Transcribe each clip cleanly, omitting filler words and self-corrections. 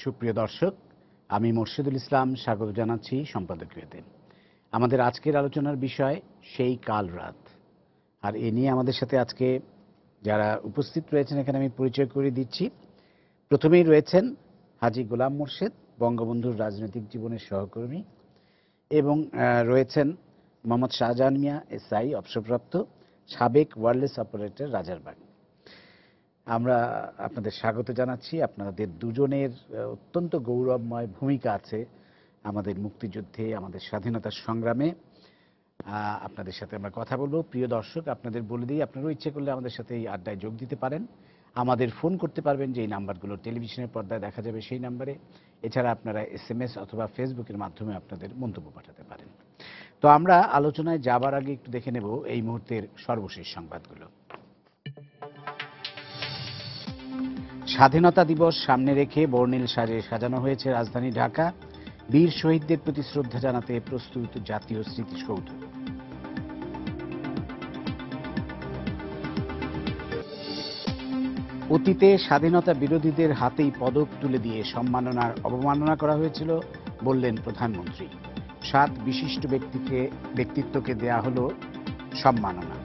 সুপ্রিয় দর্শক, আমি মোর্শেদুল ইসলাম স্বাগত জানাচ্ছি সম্পাদকীয়তে। আমাদের আজকের আলোচনার বিষয় সেই কাল রাত। আর এ নিয়ে আমাদের সাথে আজকে যারা উপস্থিত রয়েছেন এখানে আমি পরিচয় করে দিচ্ছি। প্রথমেই রয়েছেন হাজী গোলাম মোর্শেদ, বঙ্গবন্ধুর রাজনৈতিক জীবনের সহকর্মী, এবং রয়েছেন মোহাম্মদ শাহজাহান মিয়া, এসআই, অবসরপ্রাপ্ত, সাবেক ওয়্যারলেস অপারেটর, রাজারবাগ। আমরা আপনাদের স্বাগত জানাচ্ছি। আপনাদের দুজনের অত্যন্ত গৌরবময় ভূমিকা আছে আমাদের মুক্তিযুদ্ধে, আমাদের স্বাধীনতার সংগ্রামে। আপনাদের সাথে আমরা কথা বলবো। প্রিয় দর্শক, আপনাদের বলে দিই, আপনারাও ইচ্ছে করলে আমাদের সাথে এই আড্ডায় যোগ দিতে পারেন। আমাদের ফোন করতে পারবেন, যে এই নাম্বারগুলো টেলিভিশনের পর্দায় দেখা যাবে সেই নাম্বারে। এছাড়া আপনারা SMS অথবা ফেসবুকের মাধ্যমে আপনাদের মন্তব্য পাঠাতে পারেন। তো আমরা আলোচনায় যাবার আগে একটু দেখে নেব এই মুহূর্তের সর্বশেষ সংবাদগুলো। স্বাধীনতা দিবস সামনে রেখে বর্ণিল সাজে সাজানো হয়েছে রাজধানী ঢাকা। বীর শহীদদের প্রতি শ্রদ্ধা জানাতে প্রস্তুত জাতীয় স্মৃতিসৌধ। অতীতে স্বাধীনতা বিরোধীদের হাতেই পদক তুলে দিয়ে সম্মাননার অবমাননা করা হয়েছিল বললেন প্রধানমন্ত্রী। 7 বিশিষ্ট ব্যক্তিত্বকে দেয়া হলো সম্মাননা।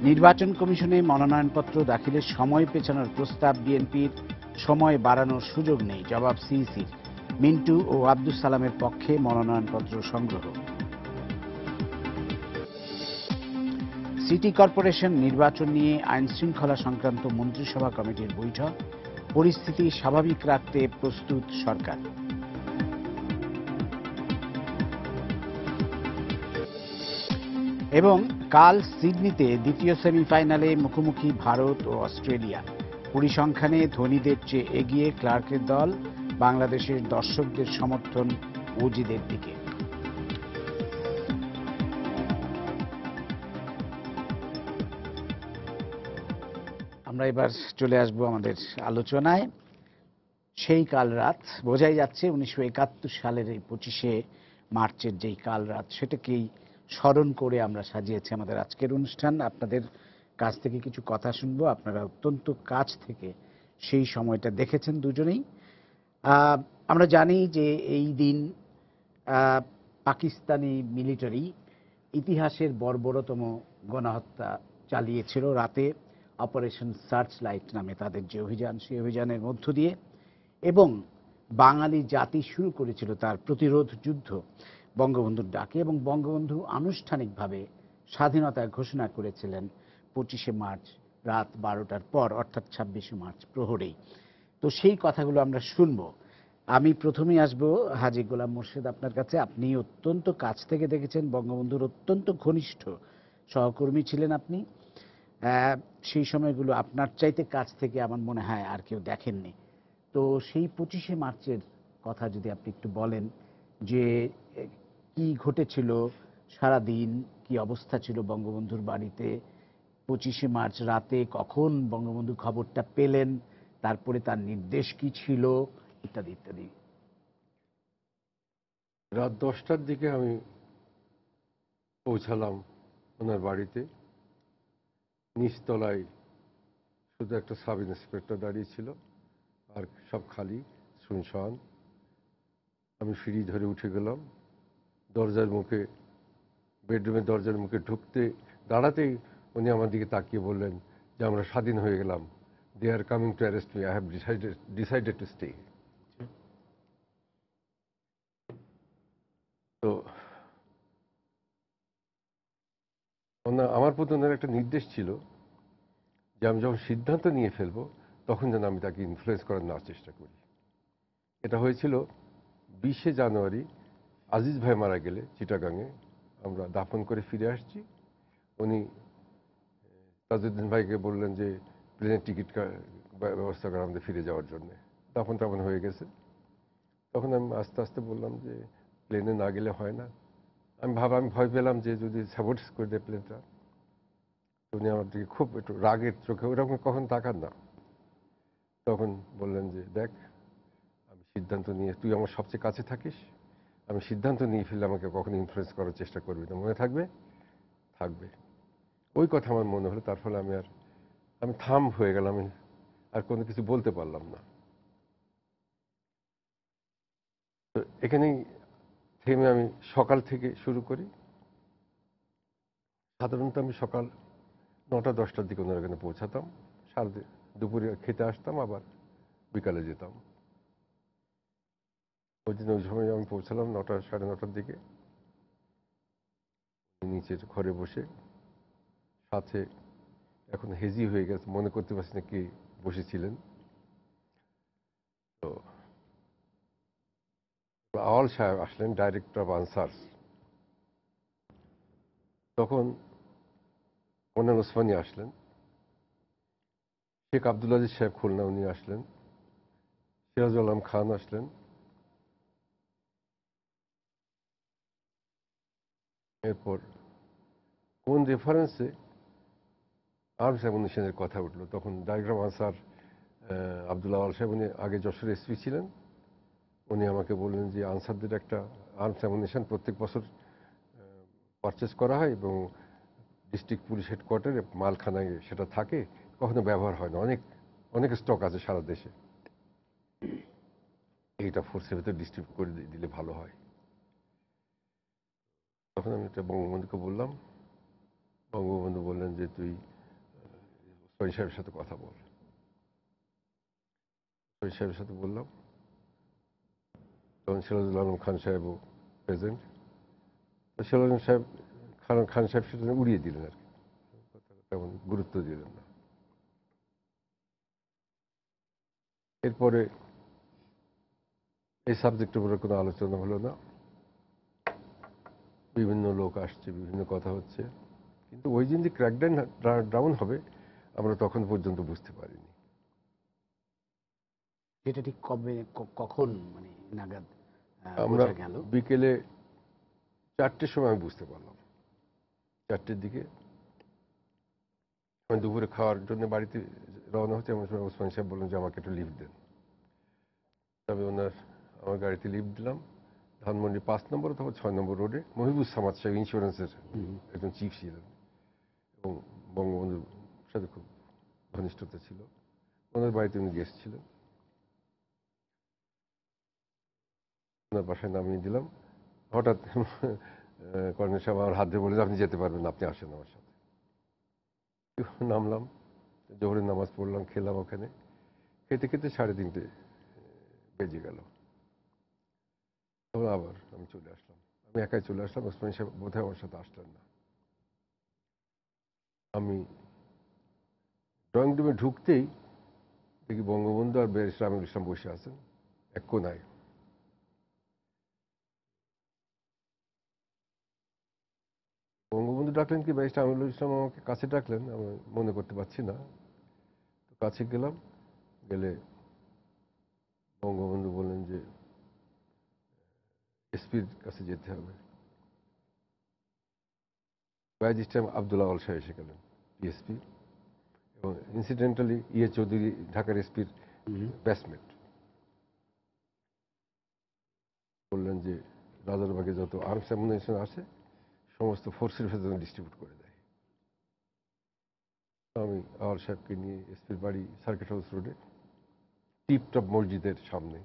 নির্বাচন কমিশনে মনোনয়নপত্র দাখিলের সময় পেছানোর প্রস্তাব বিএনপির, সময় বাড়ানোর সুযোগ নেই জবাব সিইসির। মিন্টু ও আব্দুস সালামের পক্ষে মনোনয়নপত্র সংগ্রহ। সিটি কর্পোরেশন নির্বাচন নিয়ে আইন শৃঙ্খলা সংক্রান্ত মন্ত্রিসভা কমিটির বৈঠক। পরিস্থিতি স্বাভাবিক রাখতে প্রস্তুত সরকার। এবং কাল সিডনিতে দ্বিতীয় সেমিফাইনালে মুখোমুখি ভারত ও অস্ট্রেলিয়া। পরিসংখ্যানে ধোনিদের চেয়ে এগিয়ে ক্লার্কের দল। বাংলাদেশের দর্শকদের সমর্থন ওজিদের দিকে। আমরা এবার চলে আসব আমাদের আলোচনায়। সেই কাল রাত, বোঝাই যাচ্ছে 1971 সালের এই 25শে মার্চের যেই কাল রাত, সেটাকেই স্মরণ করে আমরা সাজিয়েছি আমাদের আজকের অনুষ্ঠান। আপনাদের কাছ থেকে কিছু কথা শুনবো। আপনারা অত্যন্ত কাছ থেকে সেই সময়টা দেখেছেন দুজনেই। আমরা জানি যে এই দিন পাকিস্তানি মিলিটারি ইতিহাসের বর্বরতম গণহত্যা চালিয়েছিল রাতে। অপারেশন সার্চ লাইট নামে তাদের যে অভিযান, সেই অভিযানের মধ্য দিয়ে, এবং বাঙালি জাতি শুরু করেছিল তার প্রতিরোধ যুদ্ধ বঙ্গবন্ধুর ডাকে। এবং বঙ্গবন্ধু আনুষ্ঠানিকভাবে স্বাধীনতা ঘোষণা করেছিলেন 25শে মার্চ রাত 12টার পর, অর্থাৎ 26শে মার্চ প্রহরেই। তো সেই কথাগুলো আমরা শুনব। আমি প্রথমেই আসব হাজী গোলাম মোর্শেদ আপনার কাছে। আপনি অত্যন্ত কাছ থেকে দেখেছেন, বঙ্গবন্ধুর অত্যন্ত ঘনিষ্ঠ সহকর্মী ছিলেন আপনি। সেই সময়গুলো আপনার চাইতে কাছ থেকে আমার মনে হয় আর কেউ দেখেননি। তো সেই 25শে মার্চের কথা যদি আপনি একটু বলেন, যে কি ঘটেছিল সারা দিন, কি অবস্থা ছিল বঙ্গবন্ধুর বাড়িতে 25শে মার্চ রাতে, কখন বঙ্গবন্ধু খবরটা পেলেন, তারপরে তার নির্দেশ কি ছিল, ইত্যাদি ইত্যাদি। রাত 10টার দিকে আমি পৌঁছালাম ওনার বাড়িতে। নিচতলায় শুধু একটা সাব ইন্সপেক্টর দাঁড়িয়ে ছিল, আর সব খালি, শুনশান। আমি সিঁড়ি ধরে উঠে গেলাম। দরজার মুখে, বেডরুমের দরজার মুখে দাঁড়াতেই উনি আমার দিকে তাকিয়ে বললেন যে আমরা স্বাধীন হয়ে গেলাম। They are coming to arrest me, I have decided to stay. তো আমার প্রতি ওনার একটা নির্দেশ ছিল যে আমি যখন সিদ্ধান্ত নিয়ে ফেলবো তখন যেন আমি তাকে ইনফ্লুয়েন্স করার না চেষ্টা করি। এটা হয়েছিল 20শে জানুয়ারি, আজিজ ভাই মারা গেলে চিটাগাঙে। আমরা দাফন করে ফিরে আসছি। উনি তাজউদ্দিন ভাইকে বললেন যে প্লেনের টিকিট ব্যবস্থা করে আমাদের ফিরে যাওয়ার জন্য। দাফন টাফন হয়ে গেছে। তখন আমি আস্তে আস্তে বললাম যে প্লেনে না গেলে হয় না। আমি ভয় পেলাম যে যদি স্যাবোটেজ করে দেয় প্লেনটা। উনি আমার দিকে খুব একটু রাগের চোখে, ওরকম কখন তাকান না। তখন বললেন যে দেখ, আমি সিদ্ধান্ত নিয়ে, তুই আমার সবচেয়ে কাছে থাকিস, আমি সিদ্ধান্ত নিয়ে ফেললে আমাকে কখনো ইনফ্লুয়েন্স করার চেষ্টা করবি না, মনে থাকবে? থাকবে। ওই কথা আমার মনে হলো। তার ফলে আমি থাম হয়ে গেলাম। আর কোনো কিছু বলতে পারলাম না। তো এখানেই থেমে আমি সকাল থেকে শুরু করি। সাধারণত আমি সকাল 9টা-10টার দিকে ওনার এখানে পৌঁছাতাম, দুপুরে খেতে আসতাম, আবার বিকালে যেতাম। ওই দিন ওই সময় আমি পৌঁছালাম 9টা সাড়ে 9টার দিকে। নিচের ঘরে বসে, সাথে এখন হেজি হয়ে গেছে, মনে করতে পারছি না কে বসেছিলেন। তো আওয়াল সাহেব আসলেন, ডাইরেক্টর অফ আনসার্স। তখন মোনাল ওসমানী আসলেন, শেখ আব্দুল আজিজ সাহেব খুলনা উনি আসলেন, সিরাজুল আলম খান আসলেন। এরপর কোন রেফারেন্সে আর্মস অ্যামুনিশনের কথা উঠলো, তখন ডায়াগ্রাম আনসার আব্দুল আওয়াল সাহেব, উনি আগে যশোর এসপি ছিলেন। উনি আমাকে বললেন যে আনসারদের একটা আর্মস অ্যামুনিশন প্রত্যেক বছর পারচেস করা হয় এবং ডিস্ট্রিক্ট পুলিশ হেডকোয়ার্টারে মালখানায় সেটা থাকে, কখনো ব্যবহার হয় না, অনেক অনেক স্টক আছে সারা দেশে, এইটা ফোর্সের ভেতরে ডিস্ট্রিবিউট করে দিলে ভালো হয়। তখন আমি এটা বঙ্গবন্ধুকে বললাম। বঙ্গবন্ধু বললেন যে তুই ওসমানী সাহেবের সাথে কথা বল। ওসমানী সাহেবের সাথে বললাম। তখন সিরাজুল আলম খান সাহেবও প্রেজেন্ট। সিরাজুল আলম সাহেব খান সাহেব সেটা উড়িয়ে দিলেন আর কি, তেমন গুরুত্ব দিলেন না। এরপরে এই সাবজেক্টের উপরে কোনো আলোচনা হলো না। বিভিন্ন লোক আসছে, বিভিন্ন কথা হচ্ছে, কিন্তু ওই দিন যে ক্র্যাকডাউন হবে আমরা তখন পর্যন্ত বুঝতে পারিনি। যেটা ঠিক কবে কখন মানে নাগাদ আমরা বোঝা গেল? বিকেলে 4টের সময় আমি বুঝতে পারলাম। 4টের দিকে আমি দুপুরে খাওয়ার জন্য বাড়িতে রওনা হচ্ছে, এমন সময় ওসমান সাহেব বললেন যে আমাকে একটু লিফট দেন। আমি আমার গাড়িতে লিফট দিলাম। ধানমন্ডি 5 নম্বর অথবা 6 নম্বর রোডে মহিবুজ সামাদ সাহেব ইন্স্যুরেন্সের একজন চিফ ছিলেন এবং বঙ্গবন্ধুর সাথে খুব ঘনিষ্ঠতা ছিল, ওনার বাড়িতে উনি গেস্ট ছিলেন। ওনার বাসায় নামিয়ে দিলাম। হঠাৎ কর্নেল সাহেব আমার হাত ধরে বললেন আপনি যেতে পারবেন, আপনি আসেন আমার সাথে। নামলাম, জোহরের নামাজ পড়লাম, খেলাম ওখানে। খেতে খেতে 3:30 বেজে গেল। তখন আবার আমি চলে আসলাম, আমি একাই চলে আসলাম। ওসমান সাহেব বোধহয় আমার সাথে আসলেন না। আমি ড্রয়িং রুমে ঢুকতেই দেখি বঙ্গবন্ধু আর ব্যারিস্টার আমিরুল ইসলাম বসে আছেন এক কোনায়। বঙ্গবন্ধু ডাকলেন কি ব্যারিস্টার আমিরুল ইসলাম আমাকে কাছে ডাকলেন আমি মনে করতে পারছি না। তো কাছে গেলাম, গেলে বঙ্গবন্ধু বললেন যে এসপির কাছে যেতে হবে। ব্যারিস্টার আব্দুল আওয়াল সাহেব এসে গেলেন, ডিএসপি, এবং ইনসিডেন্টালি চৌধুরী ঢাকার এসপির ব্যাটসমেট। বললেন যে রাজারবাগে যত আর্মস অ্যামুনিশন আছে সমস্ত ফোর্সের ভেতরে ডিস্ট্রিবিউট করে দেয়। আমি আওয়াল সাহেবকে নিয়ে এসপির বাড়ি সার্কিট হাউস রোডে টিপটপ মসজিদের সামনে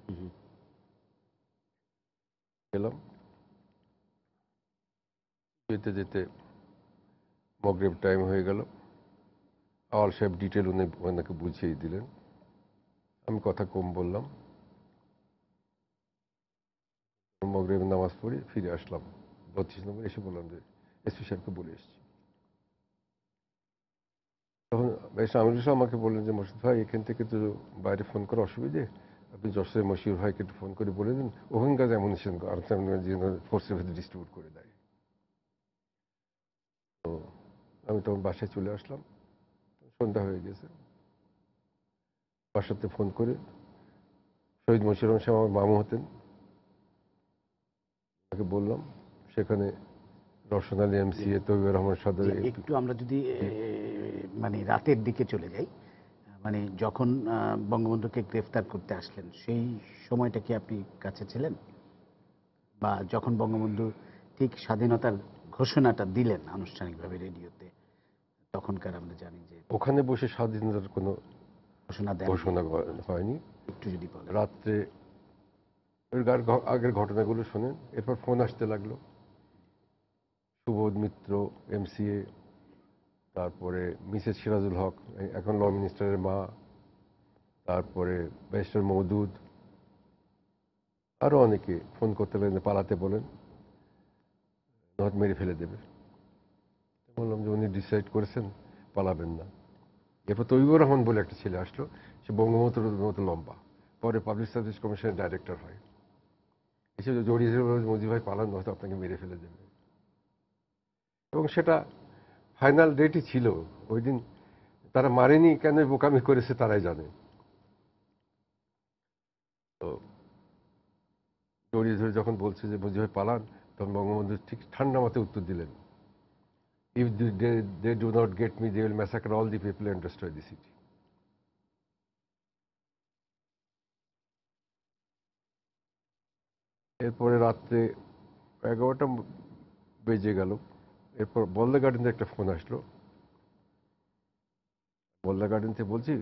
গেলাম। যেতে যেতে মগরিব টাইম হয়ে গেল। আওয়াল সাহেব ডিটেল ওনাকে বুঝিয়ে দিলেন। আমি কথা কম বললাম। মগরিবের নামাজ পড়ে ফিরে আসলাম 32 নম্বর, এসে বললাম যে এসপি সাহেবকে বলে এসেছি। তখন আমিরুল ইসলাম আমাকে বললেন যে মসজিদ ভাই, এখান থেকে তো বাইরে ফোন করা অসুবিধে, আপনি যশোরের মশিউর ভাইকে একটু ফোন করে বলে দিন ওখানকার অ্যামুনিশন ফোর্সের ভেতরে ডিস্ট্রিবিউট করে দেয়। তো আমি তখন বাসায় চলে আসলাম, সন্ধ্যা হয়ে গেছে। বাসাতে ফোন করে শহীদ মশিউর রহমান সাহেব আমার মামু হতেন, তাকে বললাম। সেখানে রওশন আলী এমসিএ, তৈবুর রহমান সদরে একটু আমরা যদি মানে রাতের দিকে চলে যাই, মানে যখন বঙ্গবন্ধুকে গ্রেফতার করতে আসলেন সেই সময়টা কি আপনি কাছে ছিলেন? বা যখন বঙ্গবন্ধু ঠিক স্বাধীনতার ঘোষণাটা দিলেন আনুষ্ঠানিকভাবে রেডিওতে, তখনকার আমরা জানি যে ওখানে বসে স্বাধীনতার কোনো ঘোষণা দেন, ঘোষণা হয়নি। একটু যদি বলেন। রাত্রে ওই আগের ঘটনাগুলো শোনেন। এরপর ফোন আসতে লাগলো, সুবোধ মিত্র MCA, তারপরে মিসেস সিরাজুল হক এখন ল মিনিস্টারের মা, তারপরে ব্যারিস্টার মওদুদ, আরো অনেকে ফোন করতে লাগলেন, পালাতে বলেন, নয়তো মেরে ফেলে দেবে। বললাম যে উনি ডিসাইড করেছেন পালাবেন না। এরপর তৈবুর রহমান বলে একটা ছেলে আসলো, সে বঙ্গবন্ধুর মতো লম্বা, পরে পাবলিক সার্ভিস কমিশনের ডাইরেক্টর হয়, এসে জড়িয়ে মোদি ভাই পালান, নয়তো আপনাকে মেরে ফেলে দেবে। এবং সেটা ফাইনাল ডেটই ছিল ওই দিন। তারা মারেনি কেন, বোকামি করেছে তারাই জানে। তো জড়িয়ে ধরে যখন বলছে যে মোদি ভাই পালান, তখন বঙ্গবন্ধু ঠিক ঠান্ডা মাথায় উত্তর দিলেন, if they do not get me, they will massacre all the people and destroy the city. এরপরে রাত্রে 11টা বেজে গেল। এরপর বলদা গার্ডেন থেকে একটা ফোন আসলো। বলদা গার্ডেন থেকে বলছি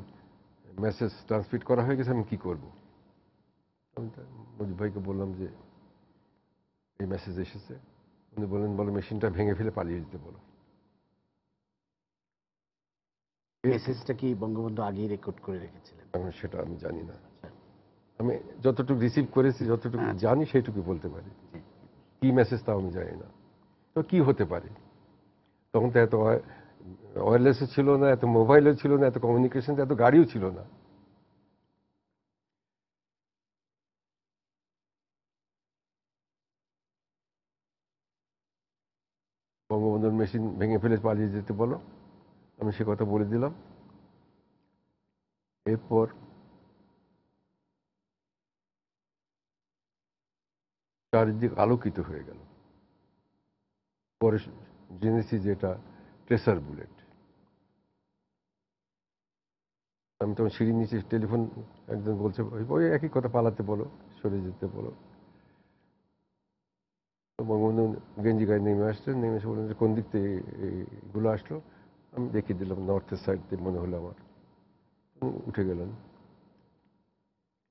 মেসেজ ট্রান্সমিট করা হয়ে গেছে, আমি কি করব। আমি মুজিব ভাইকে বললাম যে এই মেসেজ এসেছে। উনি বললেন, বলো মেশিনটা ভেঙে ফেলে পালিয়ে যেতে বলো। মেসেজটা কি বঙ্গবন্ধু আগেই রেকর্ড করে রেখেছিলেন? এখন সেটা আমি জানি না। আমি যতটুকু রিসিভ করেছি, যতটুকু জানি সেইটুকু বলতে পারি। কি মেসেজ তাও আমি জানি না। তো কি হতে পারে, তখন তো এত ওয়্যারলেসও ছিল না, এত মোবাইলও ছিল না, এত কমিউনিকেশন, এত গাড়িও ছিল না। বঙ্গবন্ধুর মেশিন ভেঙে ফেলে পালিয়ে যেতে বলো, আমি সে কথা বলে দিলাম। এরপর চারিদিক আলোকিত হয়ে গেল। পরে জেনেছি যে এটা ট্রেসার বুলেট। আমি তখন সিঁড়ির নিচে টেলিফোন, একজন বলছে ওই একই কথা, পালাতে বলো, সরে যেতে বলো। তো বঙ্গবন্ধু গেঞ্জি গায়ে নেমে আসছেন, নেমে এসে বললেন যে কোন দিক থেকে এগুলো আসলো। আমি দেখিয়ে দিলাম নর্থের সাইড দিয়ে মনে হলো আমার। উঠে গেলেন।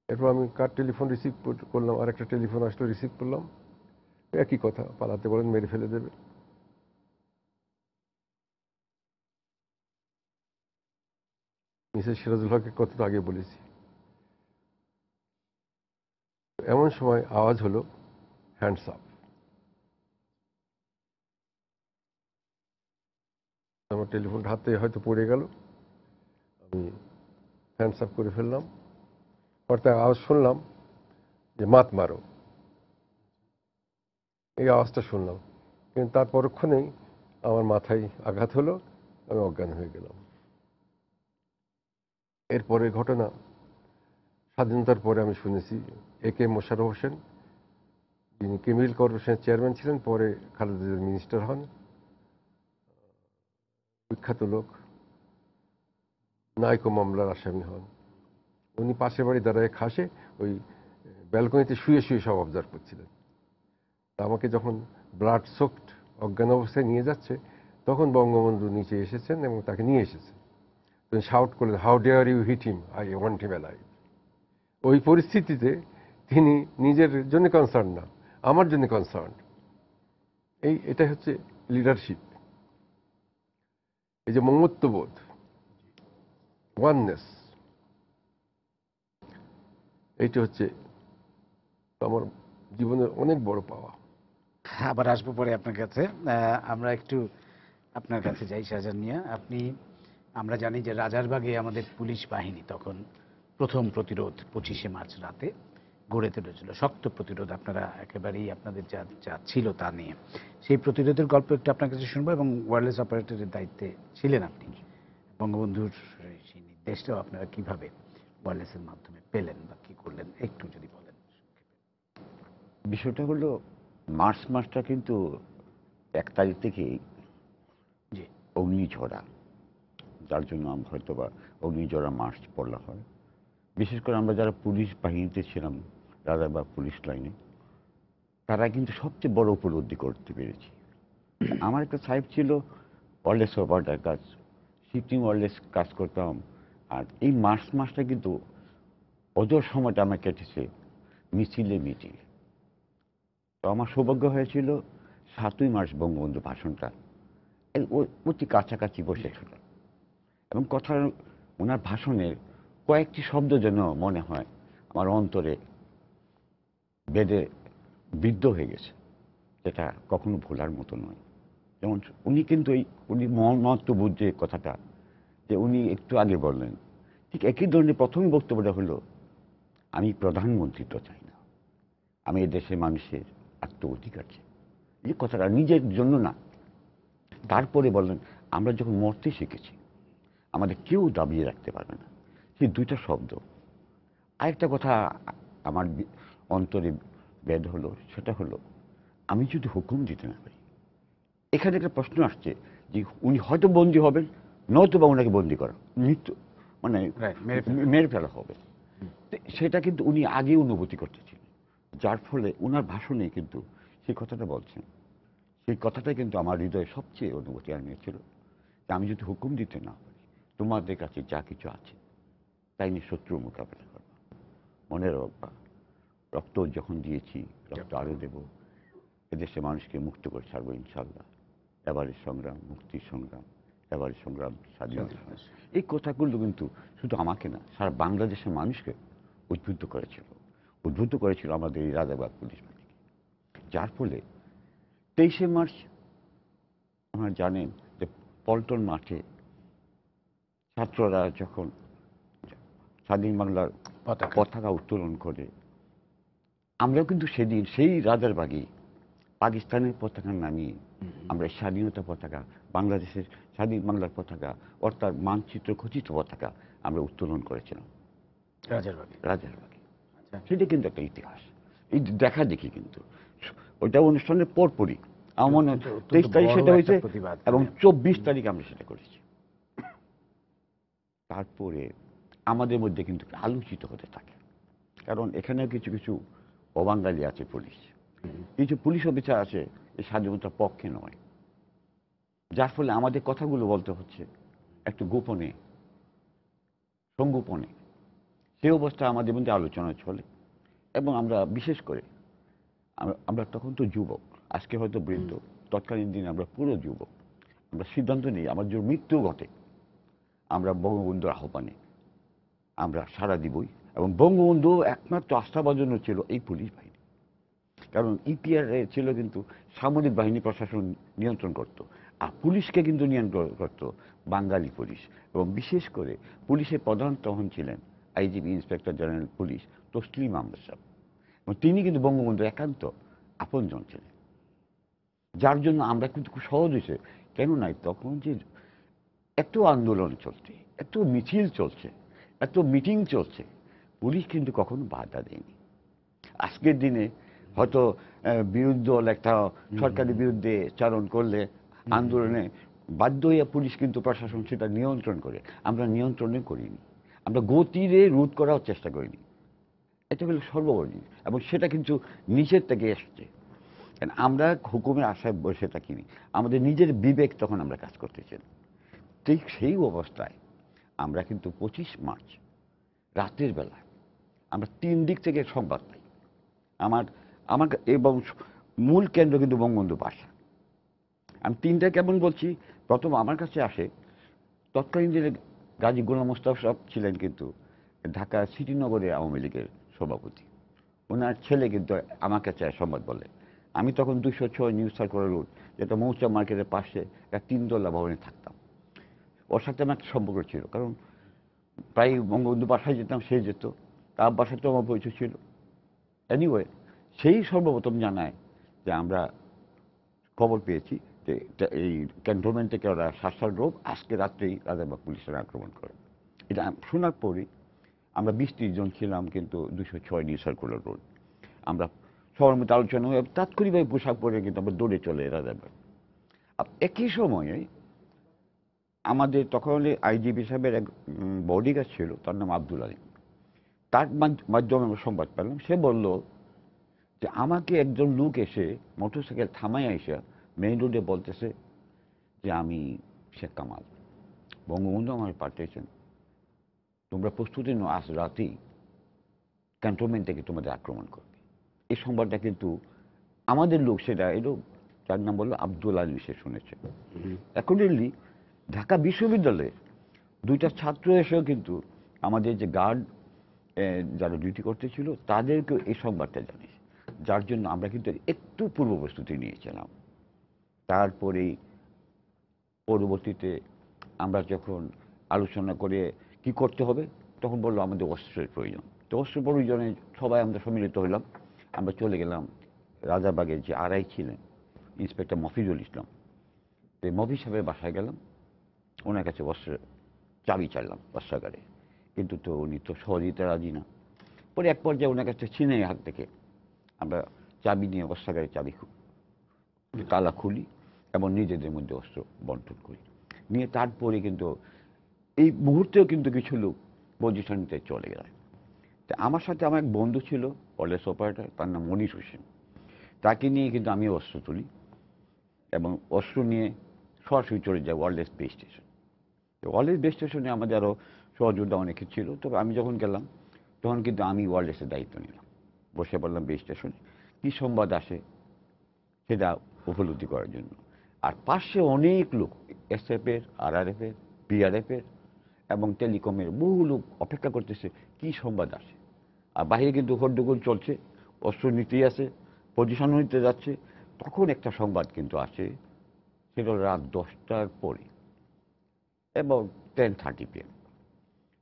এরপর আমি কার টেলিফোন রিসিভ করলাম, আর একটা টেলিফোন আসলো, রিসিভ করলাম, একই কথা, পালাতে বলেন, মেরে ফেলে দেবে। মিসেস সিরাজুল হকের কথা তো আগে বলেছি। এমন সময় আওয়াজ হলো হ্যান্ডস আপ। আমার টেলিফোনটা হাতে হয়তো পড়ে গেল, আমি হ্যান্ডস আপ করে ফেললাম। পরে আওয়াজ শুনলাম যে মাত মারো, এই আওয়াজটা শুনলাম। কিন্তু তার পরক্ষণেই আমার মাথায় আঘাত হলো, আমি অজ্ঞান হয়ে গেলাম। এরপরে ঘটনা, স্বাধীনতার পরে আমি শুনেছি AK মোশাররফ হোসেন, যিনি কেমিক্যাল কর্পোরেশনের চেয়ারম্যান ছিলেন, পরে খালেদা জিয়ার মিনিস্টার হন, বিখ্যাত লোক, নাইকো মামলার আসামি হন। উনি পাশের বাড়ি দাঁড়ায় খাসে ওই ব্যালকনিতে শুয়ে শুয়ে সব অবজার্ভ করছিলেন। আমাকে যখন ব্লাড সোকড অজ্ঞান অবস্থায় নিয়ে যাচ্ছে, তখন বঙ্গবন্ধু নিচে এসেছেন এবং তাকে নিয়ে এসেছেন। তিনি শাউট করলেন, how dare you hit him, I want him alive. ওই পরিস্থিতিতে তিনি নিজের জন্য কনসার্ন না, আমার জন্য কনসার্ন। এটা হচ্ছে লিডারশিপ, এই যে মমত্ববোধ, ওয়াননেস, এইটা হচ্ছে আমার জীবনের অনেক বড় পাওয়া। আবার আসবো পরে আপনার কাছে। আমরা একটু আপনার কাছে যাই শাহজাহান মিয়া। আমরা জানি যে রাজারবাগে আমাদের পুলিশ বাহিনী তখন প্রথম প্রতিরোধ 25শে মার্চ রাতে গড়ে তুলেছিল, শক্ত প্রতিরোধ। আপনারা একেবারেই আপনাদের যা যা ছিল তা নিয়ে সেই প্রতিরোধের গল্প একটু আপনার কাছে শুনবো, এবং ওয়্যারলেস অপারেটরের দায়িত্বে ছিলেন আপনি। বঙ্গবন্ধুর সেই নির্দেশটাও আপনারা কিভাবে ওয়্যারলেসের মাধ্যমে পেলেন বা কি করলেন, একটু যদি বলেন। বিষয়টা হলো মার্চ মাসটা কিন্তু 1 তারিখ থেকেই জি, অগ্নিঝরা, যার জন্য আমরা হয়তো বা অগ্নিঝরা মার্চ বলা হয়। বিশেষ করে আমরা যারা পুলিশ বাহিনীতে ছিলাম, রাজারবাগ পুলিশ লাইনে, তারা কিন্তু সবচেয়ে বড় উপলব্ধি করতে পেরেছি। আমার একটা সাহেব ছিল ওয়্যারলেস অপারেটর কাজ, শিফটিং ওয়্যারলেস কাজ করতাম, আর এই মার্চ মাসটা কিন্তু অজর সময়টা আমার কেটেছে মিছিলে মিটিংয়ে। তো আমার সৌভাগ্য হয়েছিল 7ই মার্চ বঙ্গবন্ধু ভাষণটা অতি কাছাকাছি বসেছিল, এবং কথার ওনার ভাষণের কয়েকটি শব্দ যেন মনে হয় আমার অন্তরে বেদে বিদ্ধ হয়ে গেছে, যেটা কখনো ভোলার মতো নয়। যেমন উনি কিন্তু উনি মহত্ত্ববোধ যে কথাটা যে উনি একটু আগে বললেন, ঠিক একই ধরনের প্রথম বক্তব্যটা হলো, আমি প্রধানমন্ত্রিত্ব চাই না, আমি এই দেশের মানুষের আত্ম অধিকার চাই। এই কথাটা নিজের জন্য না। তারপরে বললেন, আমরা যখন মরতে শিখেছি আমাদের কেউ দাবিয়ে রাখতে পারবে না। সেই দুইটা শব্দ। আরেকটা কথা আমার অন্তরে বেদ হলো, সেটা হলো, আমি যদি হুকুম দিতে না পারি, এখানে একটা প্রশ্ন আসছে যে উনি হয়তো বন্দী হবেন, নয়তো বা ওনাকে বন্দী করা মৃত্যু মানে মেরে ফেলা হবে। সেটা কিন্তু উনি আগে অনুভূতি করতেছিলেন, যার ফলে ওনার ভাষণে কিন্তু সেই কথাটা বলছেন। সেই কথাটা কিন্তু আমার হৃদয়ে সবচেয়ে অনুভূতি আনিয়েছিল যে আমি যদি হুকুম দিতে না পারি, তোমাদের কাছে যা কিছু আছে তাই নিয়ে শত্রুর মোকাবেলা করবো। মনে রাখবা, রক্ত যখন দিয়েছি রক্ত আরো দেব, এদেশে মানুষকে মুক্ত করে ছাড়বো ইনশাল্লাহ। এবারের সংগ্রাম মুক্তির সংগ্রাম, এবারের সংগ্রাম স্বাধীনতা সংগ্রাম। এই কথাগুলো কিন্তু শুধু আমাকে না, সারা বাংলাদেশের মানুষকে উদ্বুদ্ধ করেছিল আমাদের এই রাজাবাগ পুলিশ বাহিনীকে। যার ফলে 23শে মার্চ আপনারা জানেন যে পল্টন মাঠে ছাত্ররা যখন স্বাধীন বাংলার পতাকা উত্তোলন করে, আমরাও কিন্তু সেদিন সেই রাজারবাগী পাকিস্তানের পতাকা নামিয়ে আমরা স্বাধীনতা পতাকা, বাংলাদেশের স্বাধীন বাংলার পতাকা, অর্থাৎ মানচিত্র খচিত পতাকা আমরা উত্তোলন করেছিলাম রাজারবাগে। সেটা কিন্তু একটা ইতিহাস, এই দেখা দেখি কিন্তু ওইটা অনুষ্ঠানের পরপরই আমার মনে হয় 23 তারিখ সেটা হয়েছে, এবং 24 তারিখ আমরা সেটা করেছি। তারপরে আমাদের মধ্যে কিন্তু আলোচিত হতে থাকে, কারণ এখানে কিছু কিছু অবাঙালি আছে পুলিশ, কিছু পুলিশ অফিসার আছে এই স্বাধীনতার পক্ষে নয়, যার ফলে আমাদের কথাগুলো বলতে হচ্ছে একটু গোপনে সংগোপনে। সেই অবস্থা আমাদের মধ্যে আলোচনা চলে, এবং আমরা বিশেষ করে আমরা তখন তো যুবক, আজকে হয়তো বৃদ্ধ, তৎকালীন দিনে আমরা পুরো যুবক। আমরা সিদ্ধান্ত নিই আমার যদি মৃত্যু ঘটে আমরা বঙ্গবন্ধুর আহ্বানে আমরা সাড়া দিবই, এবং বঙ্গবন্ধু একমাত্র আস্থাভাজন ছিল এই পুলিশ বাহিনী। কারণ ইপিআর ছিল কিন্তু সামরিক বাহিনী প্রশাসন নিয়ন্ত্রণ করত, আর পুলিশকে কিন্তু নিয়ন্ত্রণ করত বাঙালি পুলিশ। এবং বিশেষ করে পুলিশের প্রধান তখন ছিলেন IGP inspector general police Taslim Ahmed সাহেব, এবং তিনি কিন্তু বঙ্গবন্ধুর একান্ত আপনজন ছিলেন। যার জন্য আমরা কিন্তু খুব সহজ হয়েছে, কেননা তখন যে এত আন্দোলন চলছে, এত মিছিল চলছে, এত মিটিং চলছে, পুলিশ কিন্তু কখনো বাধা দেয়নি। আজকের দিনে হয়তো বিরোধী দল একটা সরকারের বিরুদ্ধে চারণ করলে আন্দোলনে বাধ্য হইয়া পুলিশ কিন্তু প্রশাসন সেটা নিয়ন্ত্রণ করে, আমরা নিয়ন্ত্রণে করিনি, আমরা গতিরে রোধ করার চেষ্টা করিনি। এটা হলো সর্বজনীন, এবং সেটা কিন্তু নিচের থেকে এসছে। কারণ আমরা হুকুমের আশায় বসে থাকিনি, আমাদের নিজের বিবেক তখন আমরা কাজ করতেছি। ঠিক সেই অবস্থায় আমরা কিন্তু 25 মার্চ রাতের বেলা আমরা 3 দিক থেকে সংবাদ পাই। আমার এবং মূল কেন্দ্র কিন্তু বঙ্গবন্ধু বাসা। আমি 3টা কেমন বলছি, প্রথম আমার কাছে আসে তৎকালীন দিনে গাজী গোলাম মোস্তফা সাহেব ছিলেন কিন্তু ঢাকা সিটি নগরে আওয়ামী লীগের সভাপতি। ওনার ছেলে কিন্তু আমার কাছে সংবাদ বলে। আমি তখন 206 নিউ সার্কুলার রোড, যেটা মৌচা মার্কেটের পাশে একটা 3 তলা ভবনে থাকতাম। ওর সাথে আমার একটা সম্পর্ক ছিল, কারণ প্রায় বঙ্গবন্ধু বাসায় যেতাম, সে যেত, তার বাসাতেও আমার পরিচয় ছিল। এনিওয়ে, সেই সর্বপ্রথম জানায় যে আমরা খবর পেয়েছি যে এই ক্যান্টনমেন্ট থেকে ওরা শ্বাসরোগ আজকে রাত্রেই রাজারবাগ পুলিশের আক্রমণ করে। এটা শোনার পরে আমরা 20-30 জন ছিলাম কিন্তু 206 নিউ সার্কুলার রোড। আমরা সবার মধ্যে আলোচনা হয়ে তাৎক্ষণিকভাবে পোশাক পরে কিন্তু আমরা দৌড়ে চলে রাজারবাগ। একই সময়ে আমাদের তখন আইজিপি সাহেবের এক বডিগার্ড ছিল, তার নাম আব্দুল আলী। তার মাধ্যমে আমরা সংবাদ পেলাম, সে বলল যে আমাকে একজন লোক এসে মোটরসাইকেল থামায় এসে মেইন রোডে বলতেছে যে আমি শেখ কামাল, বঙ্গবন্ধু আমার পাঠিয়েছেন তোমরা প্রস্তুতি নাও, আজ রাতেই ক্যান্টনমেন্ট থেকে তোমাদের আক্রমণ করবে। এই সংবাদটা কিন্তু আমাদের লোক, সেটা এলো যার নাম বললো আব্দুল আলী, সে শুনেছে। অ্যাকর্ডিংলি ঢাকা বিশ্ববিদ্যালয়ে 2টা ছাত্র এসেও কিন্তু আমাদের যে গার্ড যারা ডিউটি করতেছিল তাদেরকেও এই সংবাদটা জানিয়েছে, যার জন্য আমরা কিন্তু একটু পূর্ব প্রস্তুতি নিয়েছিলাম। তারপরেই পরবর্তীতে আমরা যখন আলোচনা করে কি করতে হবে, তখন বললো আমাদের অস্ত্রের প্রয়োজন। তো অস্ত্র প্রয়োজনে সবাই আমরা সম্মিলিত হইলাম। আমরা চলে গেলাম রাজাবাগের যে আরআই ছিলেন ইন্সপেক্টর মফিজুল ইসলাম, তো মফিজ সাহেবের বাসায় গেলাম, ওনার কাছে অস্ত্রের চাবি চাইলাম অস্ত্রাগারে, কিন্তু তো উনি তো সহজেই রাজি না। পরে এক পর্যায়ে ওনার কাছে ছিনে হাত থেকে আমরা চাবি নিয়ে অস্ত্রাগারে চাবি তালা খুলি এবং নিজেদের মধ্যে অস্ত্র বন্টন করি। নিয়ে তারপরে কিন্তু এই মুহূর্তেও কিন্তু কিছু লোক পজিশন নিতে চলে গেল। তা আমার সাথে আমার এক বন্ধু ছিল ওয়ারলেস অপারেটর, তার নাম মনির হোসেন। তাকে নিয়ে কিন্তু আমি অস্ত্র তুলি এবং অস্ত্র নিয়ে সরাসরি চলে যাই wireless base station. Wireless base স্টেশনে আমাদের আরও সহযোদ্ধা অনেকে ছিল। তবে আমি যখন গেলাম তখন কিন্তু আমি ওয়ারলেসের দায়িত্ব নিলাম, বসে পড়লাম বেস স্টেশনে, কী সংবাদ আসে সেটা উপলব্ধি করার জন্য। আর পাশে অনেক লোক এসএফের, আরআরএফের, বিআরএফের এবং টেলিকমের বহু লোক অপেক্ষা করতেছে কি সংবাদ আসে। আর বাইরে কিন্তু হট্টগোল চলছে, অস্ত্র নিতেই আছে, পজিশন নিতে যাচ্ছে। তখন একটা সংবাদ কিন্তু আসে, সেটা রাত 10টার পরে এবং 10:30 PM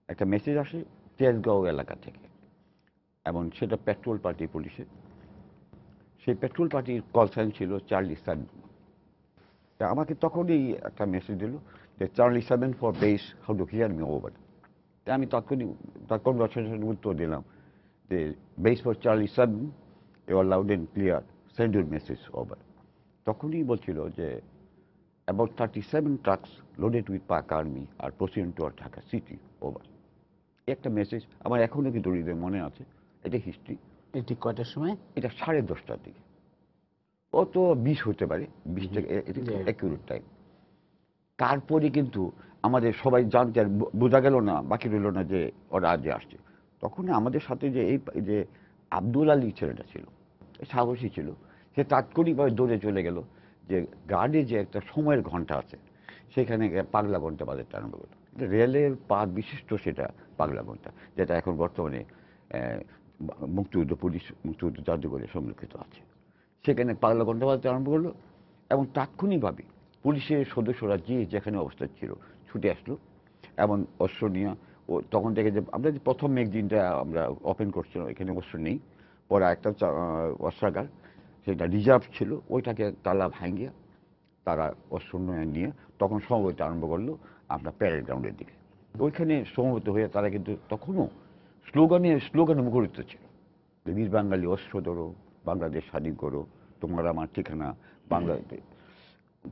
একটা মেসেজ আসে তেজগাঁও এলাকা থেকে, এবং সেটা পেট্রোল পার্টি পুলিশের। সেই পেট্রোল পার্টির কল সাইন ছিল চার্লি 7। তা আমাকে তখনই একটা মেসেজ দিল যে Charlie 7 for base, how to hear me over. তা আমি তার কনভারসেশন উত্তর দিলাম যে base for Charlie 7, you are loud and clear, send your message over. তখনই বলছিল যে about 37 trucks loaded with Pak army are proceeding to Dhaka city over. একটা মেসেজ আমার এখনও কিন্তু হৃদয়ে মনে আছে। এটা হিস্ট্রি। এটি কয়টার সময়? এটা 10:30টার দিকে, ও তো 20 হতে পারে, 20 থেকে এটা অ্যাকিউরেট টাইম। তারপরে কিন্তু আমাদের সবাই জানতে আর বোঝা গেল না, বাকি রইল না যে ওরা আজ আসছে। তখন আমাদের সাথে যে এই যে আব্দুল আলী ছেলেটা ছিল, সাহসী ছিল, সে তাৎক্ষণিকভাবে দৌড়ে চলে গেল যে গার্ডে যে একটা সময়ের ঘন্টা আছে সেখানে পাগলা ঘন্টা বাজাতে আরম্ভ করলো। রেলের পাত বিশিষ্ট সেটা পাগলা ঘন্টা, যেটা এখন বর্তমানে মুক্তিযুদ্ধ পুলিশ মুক্তিযুদ্ধ জাদুঘরে সংরক্ষিত আছে। সেখানে পাগলা ঘন্টা বাজাতে আরম্ভ করলো এবং তাৎক্ষণিকভাবে পুলিশের সদস্যরা যে যেখানে অবস্থা ছিল ছুটে আসলো এবং অস্ত্র নিয়ে। ও তখন থেকে যে আমরা যে প্রথম একদিনটা আমরা ওপেন করছিলাম, এখানে অস্ত্র নেই, পরে একটা অস্ত্রাগার সেটা রিজার্ভ ছিল, ওইটাকে তালা ভাঙিয়ে তারা অস্ত্র নিয়ে তখন সমবেত আরম্ভ করলো আপনার প্যারেড গ্রাউন্ডের দিকে। ওইখানে সমবেত হয়ে তারা কিন্তু তখনও স্লোগানে মুখরিত ছিল, বীর বাঙালি অস্ত্র ধরো, বাংলাদেশ স্বাধীন করো, তোমার আমার ঠিকানা বাংলাদেশ,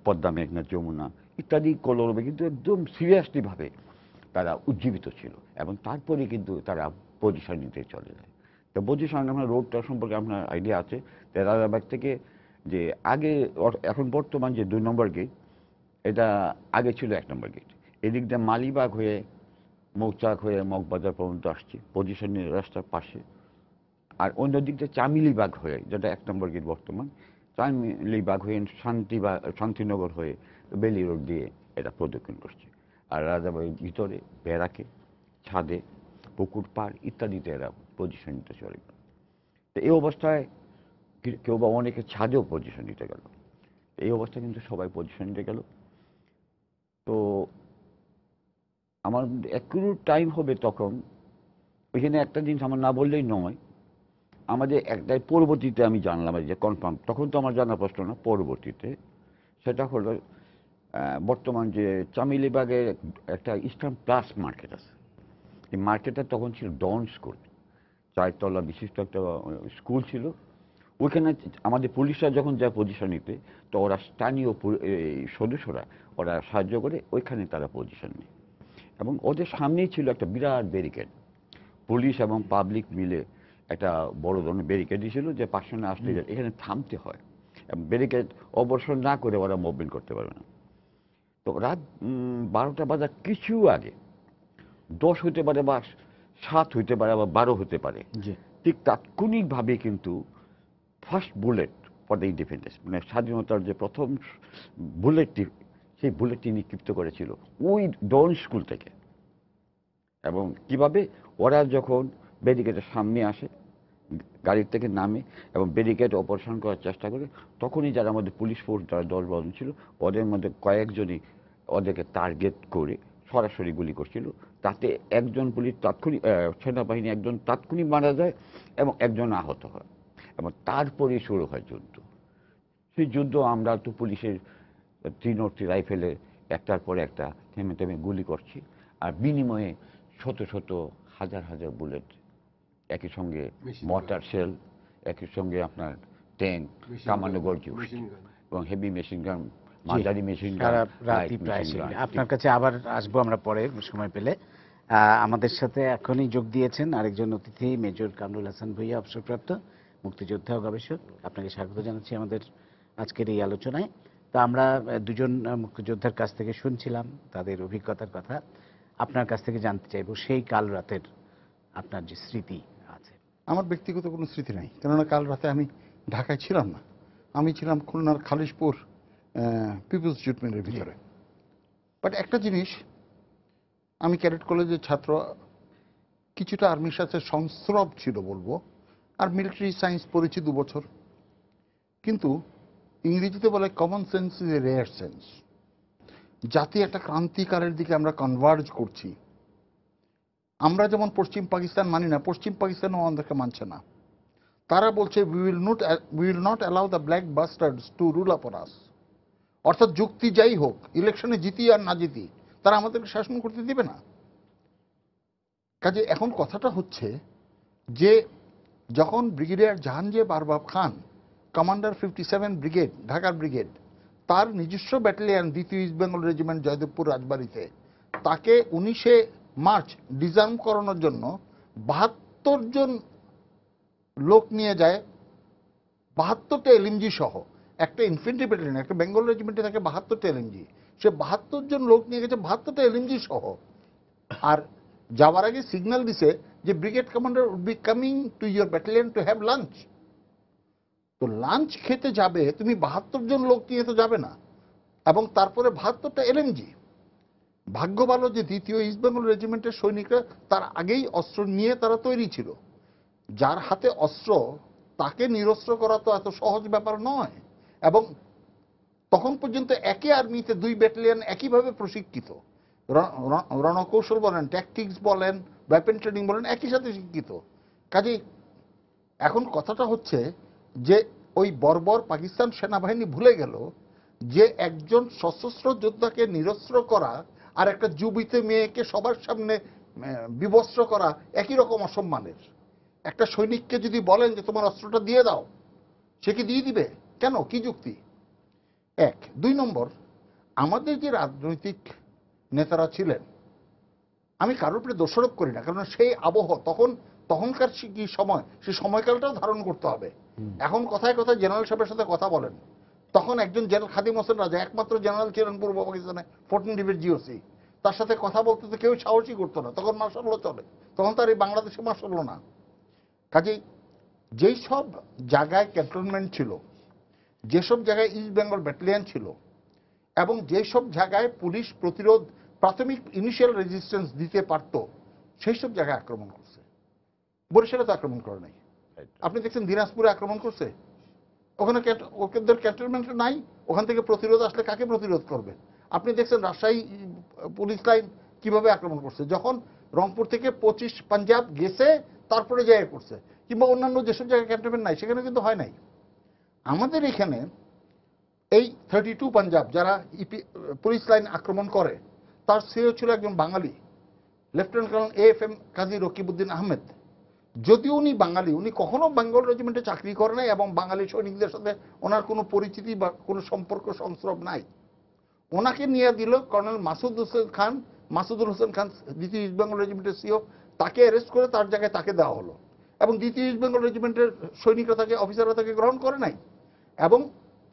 পদ্মা মেঘনা যমুনা ইত্যাদি কলরবে কিন্তু একদম সিরিয়াসলিভাবে তারা উজ্জীবিত ছিল। এবং তারপরে কিন্তু তারা পজিশন নিতে চলে যায়। তো পজিশন আপনার রোডটা সম্পর্কে আপনার আইডিয়া আছে, রাজাবাগ থেকে যে আগে, এখন বর্তমান যে 2 নম্বর গেট, এটা আগে ছিল 1 নম্বর গেট। এদিক দিয়ে মালিবাগ হয়ে মৌচাক হয়ে মগবাজার পর্যন্ত আসছে পজিশনের রাস্তার পাশে। আর অন্য দিক দিয়ে চামিলিবাগ হয়ে, যেটা 1 নম্বর গেট বর্তমান, চামিলিবাগ হয়ে শান্তিনগর হয়ে বেলি রোড দিয়ে এটা প্রদক্ষিণ করছে। আর রাজাবাড়ির ভিতরে ব্যারাকে, ছাদে, পুকুর পাড় ইত্যাদিতে এরা পজিশন নিতে চলে গেল। তো এই অবস্থায় কেউ বা অনেকে ছাদেও পজিশন নিতে গেল। এই অবস্থায় কিন্তু সবাই পজিশন নিতে গেল। তো আমার অ্যাকুরেট টাইম হবে তখন, ওইখানে একটা জিনিস আমার না বললেই নয়, আমাদের একটাই পরবর্তীতে আমি জানলাম যে কনফার্ম, তখন তো আমার জানা প্রশ্ন না, পরবর্তীতে সেটা হলো বর্তমান যে চামিলিবাগে একটা ইস্টার্ন প্লাস মার্কেট আছে। এই মার্কেটটা তখন ছিল ডন স্কুল, 4 তলা বিশিষ্ট একটা স্কুল ছিল। ওইখানে আমাদের পুলিশরা যখন যায় পজিশন নিতে, তো ওরা স্থানীয় সদস্যরা ওরা সাহায্য করে, ওইখানে তারা পজিশন নেয়। এবং ওদের সামনেই ছিল একটা বিরাট ব্যারিকেড, পুলিশ এবং পাবলিক মিলে একটা বড় ধরনের ব্যারিকেড ছিল যে পার্সোনাল আসতে এখানে থামতে হয়, এবং ব্যারিকেড অবসর না করে ওরা মুভমেন্ট করতে পারবে না। তো রাত 12টা বাজার কিছু আগে 10 হতে পারে বা 7 হতে পারে বা 12 হতে পারে। জি। ঠিক তাৎক্ষণিকভাবে কিন্তু first bullet for the independence, মানে স্বাধীনতার যে প্রথম বুলেটটি, সেই বুলেটটি নিক্ষিপ্ত করেছিল ওই ডন স্কুল থেকে। এবং কিভাবে ওরা যখন ব্যারিকেডের সামনে আসে, গাড়ির থেকে নামে এবং ব্যারিকেড অপারেশন করার চেষ্টা করে, তখনই যারা আমাদের পুলিশ ফোর্স যারা 10-12 ছিল, ওদের মধ্যে কয়েকজনই ওদেরকে টার্গেট করে সরাসরি গুলি করছিল। তাতে একজন পুলিশ তাৎক্ষণিক সেনাবাহিনী একজন তাৎক্ষণিক মারা যায় এবং একজন আহত হয়, এবং তারপরেই শুরু হয় যুদ্ধ। সেই যুদ্ধ আমরা তো পুলিশের 303 রাইফেলে একটার পরে একটা থেমে থেমে গুলি করছি, আর বিনিময়ে শত শত হাজার হাজার বুলেট, একই সঙ্গে মর্টার শেল, একই সঙ্গে আপনার ট্যাঙ্ক, কামানো গর্জি এবং হেভি মেশিন গান, মাঝারি মেশিন গান, সারা লাইট রাতই প্রায় মেশিন গান। সেগুলো। আপনার কাছে আবার আসবো আমরা পরে সময় পেলে। আমাদের সাথে এখনই যোগ দিয়েছেন আরেকজন অতিথি, মেজর কামরুল হাসান ভূঁইয়া, অবসরপ্রাপ্ত মুক্তিযোদ্ধা ও গবেষক। আপনাকে স্বাগত জানাচ্ছি আমাদের আজকের এই আলোচনায়। তো আমরা দুজন মুক্তিযোদ্ধার কাছ থেকে শুনছিলাম তাদের অভিজ্ঞতার কথা। আপনার কাছ থেকে জানতে চাইবো সেই কাল রাতের আপনার যে স্মৃতি আছে। আমার ব্যক্তিগত কোনো স্মৃতি নাই, কেননা কাল রাতে আমি ঢাকায় ছিলাম না। আমি ছিলাম খুলনার খালিশপুর পিপলস জুট মিলের ভিতরে। বাট একটা জিনিস, আমি ক্যাডেট কলেজের ছাত্র, কিছুটা আর্মির সাথে সংস্রব ছিল বলবো, আর মিলিটারি সায়েন্স পড়েছি 2 বছর। কিন্তু ইংরেজিতে বলে common sense is a rare sense. জাতি একটা ক্রান্তিকারের দিকে আমরা কনভার্জ করছি। আমরা যেমন পশ্চিম পাকিস্তান মানি না, পশ্চিম পাকিস্তানও আমাদেরকে মানছে না। তারা বলছে we will not allow the black bastards to rule upon us. অর্থাৎ যুক্তি যাই হোক, ইলেকশনে জিতি আর না জিতি, তারা আমাদেরকে শাসন করতে দিবে না। কাজে এখন কথাটা হচ্ছে যে যখন brigadier Jahangir Arbab Khan, commander 57 brigade, ঢাকার ব্রিগেড, তার নিজস্ব ব্যাটালিয়ান 2য় ইস্ট বেঙ্গল রেজিমেন্ট জয়দেবপুর রাজবাড়িতে, তাকে 19শে মার্চ ডিজার্ম করানোর জন্য 72 জন লোক নিয়ে যায়, 72টা এলএমজি সহ। একটা ইনফেন্ট্রি ব্যাটালিয়ন, একটা বেঙ্গল রেজিমেন্টে থাকে 72টা এলএমজি, সে 72 জন লোক নিয়ে গেছে 72টা এলএমজি সহ। আর যাওয়ার আগে সিগন্যাল দিছে যে brigade commander will be coming to your battalion to have lunch. তো লাঞ্চ খেতে যাবে, তুমি 72 জন লোক নিয়ে তো যাবে না, এবং তারপরে 72টা এলএমজি। ভাগ্য ভালো যে 2য় ইস্ট বেঙ্গল রেজিমেন্টের সৈনিকরা তার আগেই অস্ত্র নিয়ে তারা তৈরি ছিল। যার হাতে অস্ত্র তাকে নিরস্ত্র করা তো এত সহজ ব্যাপার নয়। এবং তখন পর্যন্ত একই আর্মিতে 2 ব্যাটালিয়ন একইভাবে প্রশিক্ষিত, রণকৌশল বলেন, ট্যাকটিক্স বলেন, ওয়েপন ট্রেনিং বলেন, একই সাথে শিক্ষিত। কাজেই এখন কথাটা হচ্ছে যে ওই বর্বর পাকিস্তান সেনাবাহিনী ভুলে গেল যে একজন সশস্ত্র যোদ্ধাকে নিরস্ত্র করা আর একটা যুবিত মেয়েকে সবার সামনে বিবস্ত্র করা একই রকম অসম্মানের। একটা সৈনিককে যদি বলেন যে তোমার অস্ত্রটা দিয়ে দাও, সে কি দিয়ে দিবে? কেন, কি যুক্তি? 1। 2 নম্বর, আমাদের যে রাজনৈতিক নেতারা ছিলেন, আমি কারোর উপরে দোষারোপ করি না, কারণ সেই আবহ তখনকার কি সময়, সেই সময়কালটাও ধারণ করতে হবে। এখন কথায় কথায় জেনারেল সাহেবের সাথে কথা বলেন, তখন একজন জেনারেল খাদিম হোসেন রাজা, একমাত্র জেনারেল ছিলেন পূর্ব পাকিস্তানে, 14 ডিভির জিওসি, তার সাথে কথা বলতে তো কেউ সাহসই করতো না। তখন মার্শাল ল চলে, তখন তার এই বাংলাদেশে মার্শাল ল না। কাজেই যেই সব জায়গায় ক্যান্টনমেন্ট ছিল, যেসব জায়গায় ইস্ট বেঙ্গল ব্যাটালিয়ন ছিল, এবং যেসব জায়গায় পুলিশ প্রতিরোধ প্রাথমিক ইনিশিয়াল রেজিস্ট্যান্স দিতে পারত, সেই সব জায়গায় আক্রমণ করছে। বরিশালে তো আক্রমণ করে নাই। আপনি দেখছেন দিনাজপুরে আক্রমণ করছে, ওখানে ওদের ক্যান্টনমেন্ট নাই, ওখান থেকে প্রতিরোধ আসলে কাকে প্রতিরোধ করবে? আপনি দেখছেন রাজশাহী পুলিশ লাইন কিভাবে আক্রমণ করছে, যখন রংপুর থেকে 25 পাঞ্জাব গেছে তারপরে জায়গায় করছে, কিংবা অন্যান্য যেসব জায়গায় ক্যান্টনমেন্ট নাই সেখানে কিন্তু হয় নাই। আমাদের এখানে এই 32 পাঞ্জাব যারা পুলিশ লাইন আক্রমণ করে, তার সিও ছিল একজন বাঙালি, লেফটেন্যান্ট কর্নেল AFM কাজী রকিবউদ্দিন আহমেদ। যদিও উনি বাঙালি, উনি কখনো বেঙ্গল রেজিমেন্টে চাকরি করে নাই, এবং বাঙালি সৈনিকদের সাথে ওনার কোনো পরিচিতি বা কোনো সম্পর্ক সংস্রব নাই। ওনাকে নিয়ে দিল colonel Masudul Hossain Khan 2য় East Bengal রেজিমেন্টের CO, তাকে অ্যারেস্ট করে তার জায়গায় তাকে দেওয়া হলো, এবং 2য় ইস্ট বেঙ্গল রেজিমেন্টের সৈনিকরা তাকে, অফিসাররা তাকে গ্রহণ করে নাই। এবং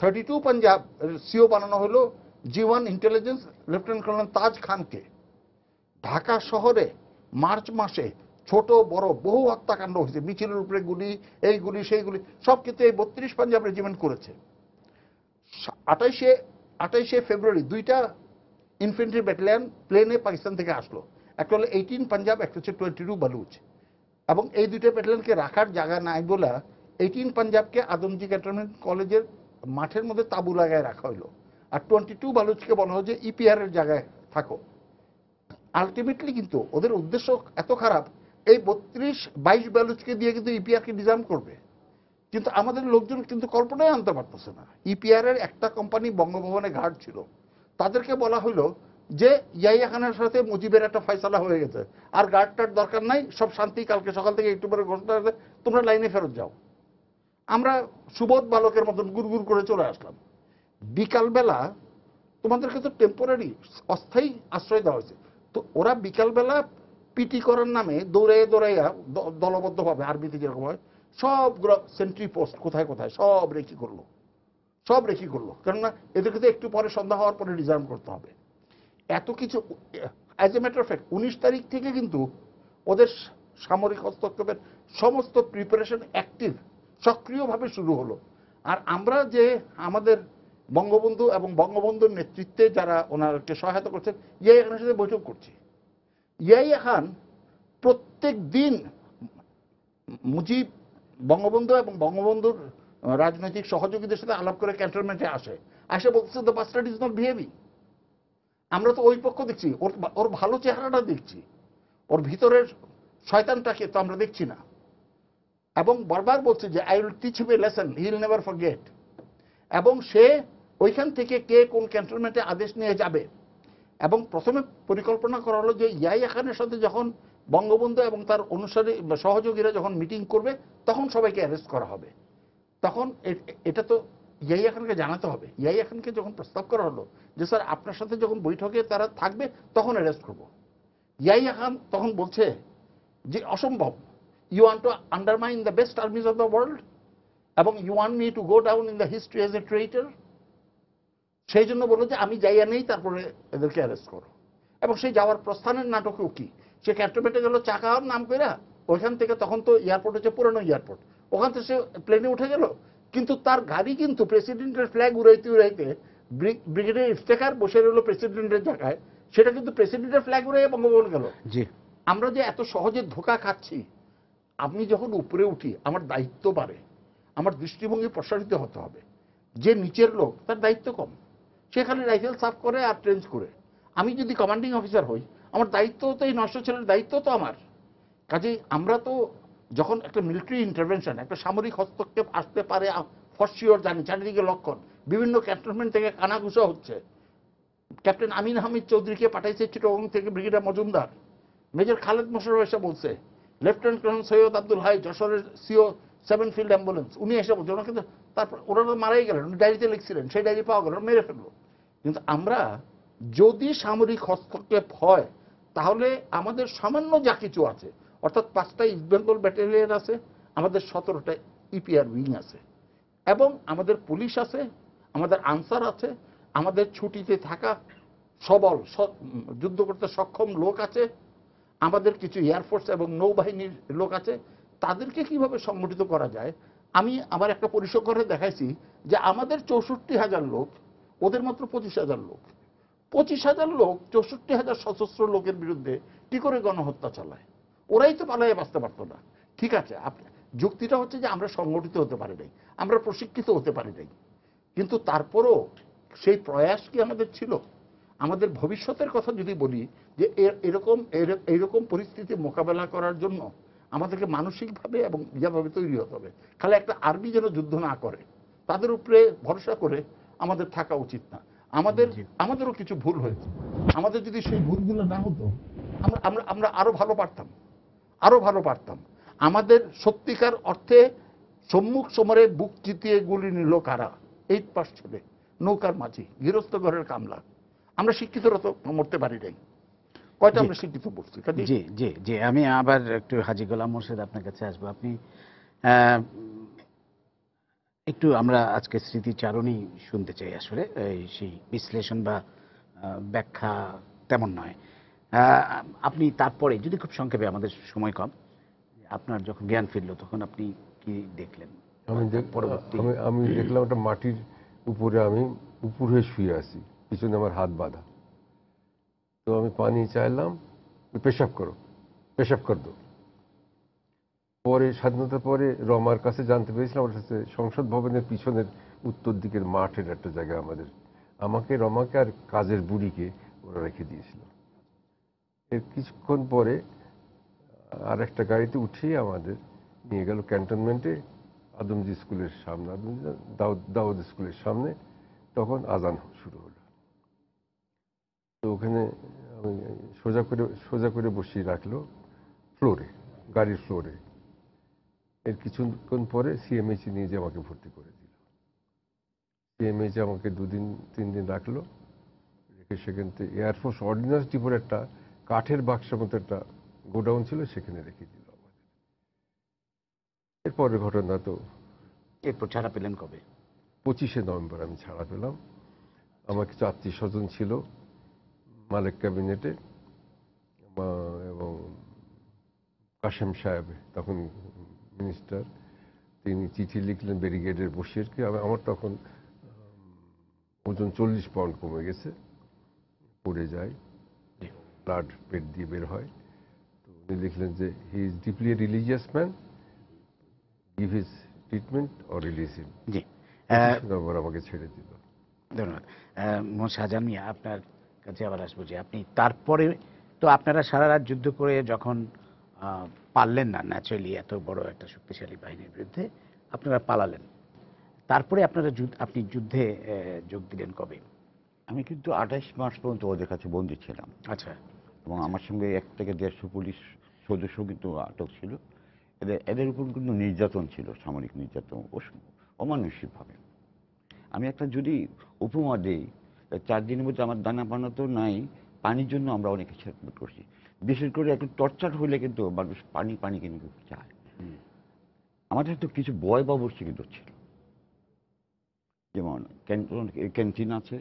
32 পাঞ্জাব সিও বানানো হলো G1 ইন্টেলিজেন্স লেফটেন্যান্ট কর্নেল তাজ খানকে। ঢাকা শহরে মার্চ মাসে ছোট বড় বহু হত্যাকাণ্ড হয়েছে, মিছিলের উপরে গুলি, এই গুলি সেই গুলি, সব কিন্তু এই 32 পাঞ্জাব রেজিমেন্ট করেছে। 28শে ফেব্রুয়ারি 2টা ইনফেন্ট্রি ব্যাটালিয়ন প্লেনে পাকিস্তান থেকে আসলো, একটা হলো 18 পাঞ্জাব, একটা হচ্ছে 22 বালুচ। এবং এই 2টা ব্যাটালিয়নকে রাখার জায়গা নাই বলে 18 পাঞ্জাবকে আদমজি ক্যান্টনমেন্ট কলেজের মাঠের মধ্যে তাঁবু লাগায় রাখা হলো, আর 22 বালুচকে বলা হয় যে ইপিআর এর জায়গায় থাকো। আলটিমেটলি কিন্তু ওদের উদ্দেশ্য এত খারাপ, এই 22 বালুচকে দিয়ে কিন্তু ইপিআরকে ডিজার্ম করবে। কিন্তু আমাদের লোকজন কিন্তু কল্পনায় আনতে পারতেছে না। ইপিআর এর একটা কোম্পানি বঙ্গভবনে গার্ড ছিল, তাদেরকে বলা হলো যে ইয়াহিয়া খানের সাথে মুজিবের একটা ফয়সালা হয়ে গেছে, আর গার্ডটার দরকার নাই, সব শান্তি, কালকে সকাল থেকে একটু পরে ঘোষণা আছে, তোমরা লাইনে ফেরত যাও। আমরা সুবোধ বালকের মতন গুড়গুড় করে চলে আসলাম। বিকালবেলা তোমাদেরকে তো টেম্পোরারি অস্থায়ী আশ্রয় দেওয়া হয়েছে, তো ওরা বিকালবেলা পিটি করার নামে দৌড়াইয়া দলবদ্ধভাবে আর্মিতে যেরকম হয় সবগুলো সেন্ট্রি পোস্ট কোথায় কোথায় সব রেখি করলো, কেননা এদেরকে তো একটু পরে সন্ধ্যা হওয়ার পরে ডিজার্ভ করতে হবে। এত কিছু, as a matter of fact 19 তারিখ থেকে কিন্তু ওদের সামরিক হস্তক্ষেপের সমস্ত প্রিপারেশন অ্যাক্টিভ, সক্রিয়ভাবে শুরু হলো। আর আমরা যে আমাদের বঙ্গবন্ধু এবং বঙ্গবন্ধুর নেতৃত্বে যারা ওনাকে সহায়তা করছেন, ইয়াহিয়া খানের সাথে বৈঠক করছি। ইয়াহিয়া খান প্রত্যেক দিন মুজিব, বঙ্গবন্ধু এবং বঙ্গবন্ধুর রাজনৈতিক সহযোগীদের সাথে আলাপ করে ক্যান্টনমেন্টে আসে বলছে the bastard is not behaving. আমরা তো ওই পক্ষ দেখছি, ওর ভালো চেহারাটা দেখছি, ওর ভিতরের শয়তানটাকে তো আমরা দেখছি না। এবং বারবার বলছে যে I will teach him a lesson he will never forget. এবং সে ওইখান থেকে কে কোন ক্যান্টনমেন্টে আদেশ নিয়ে যাবে। এবং প্রথমে পরিকল্পনা করা হলো যে ইয়াহিয়া খানের সাথে যখন বঙ্গবন্ধু এবং তার অনুসারী সহযোগীরা যখন মিটিং করবে তখন সবাইকে অ্যারেস্ট করা হবে। তখন এটা তো ইয়াহিয়া খানকে জানাতে হবে। ইয়াহিয়া খানকে যখন প্রস্তাব করা হলো যে স্যার আপনার সাথে যখন বৈঠকে তারা থাকবে তখন অ্যারেস্ট করবো, ইয়াহিয়া খান তখন বলছে যে অসম্ভব, you want to undermine the best armies of the world এবং you want me to go down in the history as a traitor. সেই জন্য বললো যে আমি যাইয়া নেই, তারপরে এদেরকে অ্যারেস্ট করো। এবং সেই যাওয়ার প্রস্থানের নাটকেও কি, সে ক্যান্টনমেন্টে গেল চা খাওয়ার নাম করে, ওইখান থেকে তখন তো এয়ারপোর্ট হচ্ছে পুরনো এয়ারপোর্ট, ওখান থেকে সে প্লেনে উঠে গেল, কিন্তু তার গাড়ি কিন্তু প্রেসিডেন্টের ফ্ল্যাগ উড়াইতে ব্রিগেডিয়ার ইফতেখার বসে রইল প্রেসিডেন্টের জায়গায়, সেটা কিন্তু প্রেসিডেন্টের ফ্ল্যাগ উড়াইয়া বঙ্গভবন গেল। জি, আমরা যে এত সহজে ধোঁকা খাচ্ছি, আমি যখন উপরে উঠি আমার দায়িত্ব বাড়ে, আমার দৃষ্টিভঙ্গি প্রসারিত হতে হবে। যে নিচের লোক তার দায়িত্ব কম, সে খালি রাইফেল সাফ করে আর ট্রেঞ্চ করে। আমি যদি কমান্ডিং অফিসার হই, আমার দায়িত্ব তো এই 900 ছেলের দায়িত্ব তো আমার। কাজেই আমরা তো যখন একটা মিলিটারি ইন্টারভেনশন, একটা সামরিক হস্তক্ষেপ আসতে পারে ফর শিওর জানি, চারিদিকে লক্ষণ, বিভিন্ন ক্যান্টনমেন্ট থেকে কানাঘুষা হচ্ছে। ক্যাপ্টেন আমিন হামিদ চৌধুরীকে পাঠাইছে চিটাগং থেকে ব্রিগেডিয়ার মজুমদার, মেজর খালেদ মোশাররফ এসে বলছে, লেফটেন্যান্ট কর্নেল সৈয়দ আব্দুল হাই যশোরের সিও 7 ফিল্ড অ্যাম্বুলেন্স, উনি এসে বলছে ওনাকে, কিন্তু তারপর ওরা তো মারাই গেলেন, উনি ডায়েরিতে লিখছিলেন, সেই ডায়েরি পাওয়া গেল, মেরে ফেললো। কিন্তু আমরা যদি সামরিক হস্তক্ষেপ হয় তাহলে আমাদের সামান্য যা কিছু আছে, অর্থাৎ 5টা ইস্ট বেঙ্গল ব্যাটালিয়ন আছে, আমাদের 17টা ইপিআর উইং আছে, এবং আমাদের পুলিশ আছে, আমাদের আনসার আছে, আমাদের ছুটিতে থাকা সবল যুদ্ধ করতে সক্ষম লোক আছে, আমাদের কিছু এয়ারফোর্স এবং নৌবাহিনীর লোক আছে। তাদেরকে কিভাবে সংগঠিত করা যায়, আমি আমার একটা পরিসর করে দেখাইছি যে আমাদের 64,000 লোক, ওদের মাত্র 25,000 লোক। 25,000 লোক 64,000 সশস্ত্র লোকের বিরুদ্ধে কি করে গণহত্যা চালায়? ওরাই তো পালাইয়ে বাঁচতে পারতো না। ঠিক আছে, যুক্তিটা হচ্ছে যে আমরা সংগঠিত হতে পারি নাই, আমরা প্রশিক্ষিত হতে পারি নাই, কিন্তু তারপরও সেই প্রয়াস কি আমাদের ছিল? আমাদের ভবিষ্যতের কথা যদি বলি, যে এরকম পরিস্থিতি মোকাবেলা করার জন্য আমাদেরকে মানসিকভাবে এবং ইয়াভাবে তৈরি হতে হবে। খালি একটা আর্মি যেন যুদ্ধ না করে, তাদের উপরে ভরসা করে আমাদের থাকা উচিত না। আমাদেরও কিছু ভুল হয়েছে, আমাদের যদি সেই ভুলগুলো না হতো আমরা আরো ভালো পারতাম। আমাদের সত্যিকার অর্থে সম্মুখ সমরে বুক চিতিয়ে গুলি নিল কারা? 8 পাস ছেলে, নৌকার মাঝি, গৃহস্থ ঘরের কামলা। আমরা শিক্ষিতরা তো মরতে পারি নাই, কয়টা আমরা শিক্ষিত পড়ছি? জি জি জি, আমি আবার একটু হাজী গোলাম মোর্শেদ আপনার কাছে আসবো। আপনি একটু আমরা আজকে স্মৃতিচারণই শুনতে চাই আসলে, সেই বিশ্লেষণ বা ব্যাখ্যা তেমন নয়। আপনি তারপরে যদি খুব সংক্ষেপে, আমাদের সময় কম, আপনার যখন জ্ঞান ফিরল তখন আপনি কি দেখলেন? পরবর্তী আমি দেখলাম একটা মাটির উপরে আমি উপর হয়ে শুয়ে আছি, পিছনে আমার হাত বাঁধা। তো আমি পানি চাইলাম, পেশাব করো, পেশাব কর দো। পরে স্বাধীনতার পরে রমার কাছে জানতে পেরেছিলাম, ওর কাছে সংসদ ভবনের পিছনের উত্তর দিকের মাঠের একটা জায়গা আমাদের, রমাকে আর কাজের বুড়িকে ওরা রেখে দিয়েছিল। এর কিছুক্ষণ পরে আর একটা গাড়িতে উঠিয়ে আমাদের নিয়ে গেল ক্যান্টনমেন্টে, আদমজি স্কুলের সামনে, দাউদ স্কুলের সামনে। তখন আজান শুরু হলো। তো ওখানে আমি সোজা করে বসিয়ে রাখলো ফ্লোরে, গাড়ির ফ্লোরে। এর কিছুক্ষণ পরে সিএমএইচ নিয়ে যে আমাকে ভর্তি করে দিল। সিএমএইচ আমাকে 2-3 দিন রাখলো, রেখে সেখান থেকে এয়ারফোর্স অর্ডিন্যান্স ডিপোর একটা কাঠের বাক্সের মতো একটা গোডাউন ছিল, সেখানে রেখে দিল আমাদের। এরপরের ঘটনা তো, এরপর ছাড়া পেলেন কবে? 25শে নভেম্বর আমি ছাড়া পেলাম। আমার কিছু আত্মীয় স্বজন ছিল মালিক ক্যাবিনেটে, এবং কাশেম সাহেব তখন মিনিস্টার, তিনি চিঠি লিখলেন ব্যারিগেডের বসিরকে। আমার তখন ওজন 40 পাউন্ড কমে গেছে, পড়ে যায়, ব্লাড পেট দিয়ে বের হয়। তো উনি লিখলেন যে he is deeply religious man, give his treatment or release him. G, November আমাকে ছেড়ে দিল। ধন্যবাদ। মোহাম্মদ শাহজাহান মিয়া, আপনার কাছে আবার আসবো যে আপনি তারপরে তো আপনারা সারা রাত যুদ্ধ করে যখন পারলেন না ন্যাচারালি এত বড় একটা শক্তিশালী বাহিনীর বিরুদ্ধে, আপনারা পালালেন। তারপরে আপনি যুদ্ধে যোগ দিলেন কবে? আমি কিন্তু 28 মার্চ পর্যন্ত ওদের কাছে বন্দী ছিলাম, আচ্ছা, এবং আমার সঙ্গে 1 থেকে 150 পুলিশ সদস্য কিন্তু আটক ছিল। এদের উপর কিন্তু নির্যাতন ছিল, সামরিক নির্যাতন, অমানুষিকভাবে। আমি একটা যদি উপমা দিই, 4 দিনের মধ্যে আমার দানা পানা তো নাই, পানির জন্য আমরা অনেক ছটফট করছি। বিশেষ করে একটু টর্চার হলে কিন্তু মানুষ পানি কিন্তু চায়। আমাদের তো কিছু বয় বাবুর্চি কিন্তু ছিল, যেমন ক্যান্টিন আছে,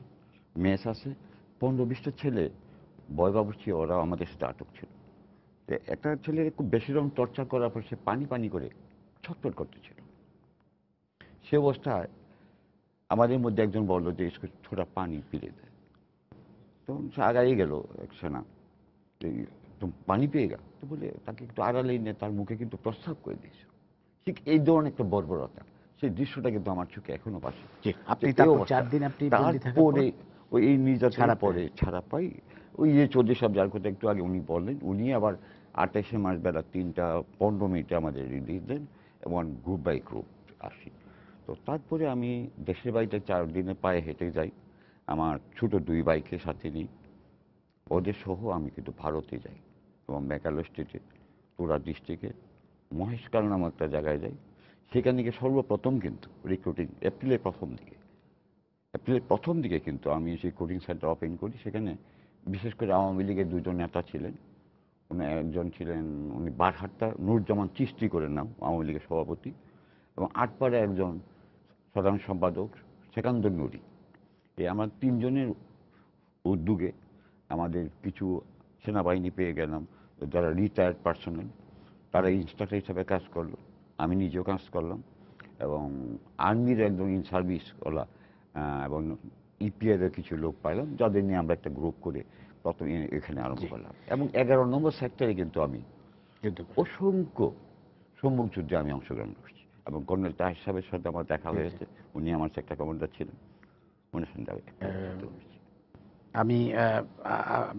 মেস আছে, 15-20টা ছেলে বয় বাবুর্চি, ওরা আমাদের সাথে আটক ছিল। একটা ছেলে খুব বেশি রকম টর্চার করার পর সে পানি করে ছটফট করতেছিল। সে অবস্থায় আমাদের মধ্যে একজন বললো যে इसको थोड़ा পানি পিলে দেয়। তো সে আগাই গেল এক সেনা, তুমি পানি পেয়েগা, তো বলে তাকে একটু আড়ালে নিয়ে তার মুখে কিন্তু প্রস্তাব করে দিয়েছে। ঠিক এই ধরনের একটা বর্বরতা, সেই দৃশ্যটা কিন্তু আমার চোখে এখনো বাসে। জি, আপনি তারপর 4 দিন আপনি বন্দী থাকার পর তারপরে ওই এই নির্যাতনের ছাড়া পরে ছাড়া পাই। ওই যে চৌধুরী সাহেব যার কথা একটু আগে উনি বললেন, উনি আবার 28শে মার্চ বেলা 3টা 15 মিনিটে আমাদের রিলিজ দেন, এবং গ্রুপ বাই গ্রুপ আসি। তো তারপরে আমি দেশের বাড়িতে 4 দিনে পায়ে হেঁটে যাই, আমার ছোট 2 বাইকে সাথে নিই। ওদের সহ আমি কিন্তু ভারতে যাই, এবং মেঘালয় স্টেটে তুরা ডিস্ট্রিক্টে মহেশকাল নামক একটা জায়গায় যাই। সেখানে গিয়ে সর্বপ্রথম কিন্তু রিক্রুটিং এপ্রিলের প্রথম দিকে কিন্তু আমি সেই কোচিং সেন্টার ওপেন করি। সেখানে বিশেষ করে আওয়ামী লীগের 2জন নেতা ছিলেন। উনি একজন ছিলেন, উনি বারহাট্টা নুরজামান চিশতি করে নাম, আওয়ামী লীগের সভাপতি, এবং আটপাড়ে একজন সাধারণ সম্পাদক সেকান্দর নুরি। এই আমার 3জনের উদ্যোগে আমাদের কিছু সেনাবাহিনী পেয়ে গেলাম, যারা রিটায়ার্ড পার্সোনাল, তারা ইনস্ট্রাক্টর হিসাবে কাজ করলো, আমি নিজেও কাজ করলাম, এবং আর্মির একজন ইন সার্ভিস ওলা, এবং ইপিআর এর কিছু লোক পাইলাম, যাদের নিয়ে আমরা একটা গ্রুপ করে প্রথম এখানে আরম্ভ করলাম। এবং 11 নম্বর সেক্টরে কিন্তু আমি অসংখ্য সম্মুখ যুদ্ধে আমি অংশগ্রহণ করছি, এবং কর্নেল তাহের সাহেবের সাথে আমার দেখা হয়েছে, উনি আমার সেক্টর কমান্ডার ছিলেন, ওনার সঙ্গে আমি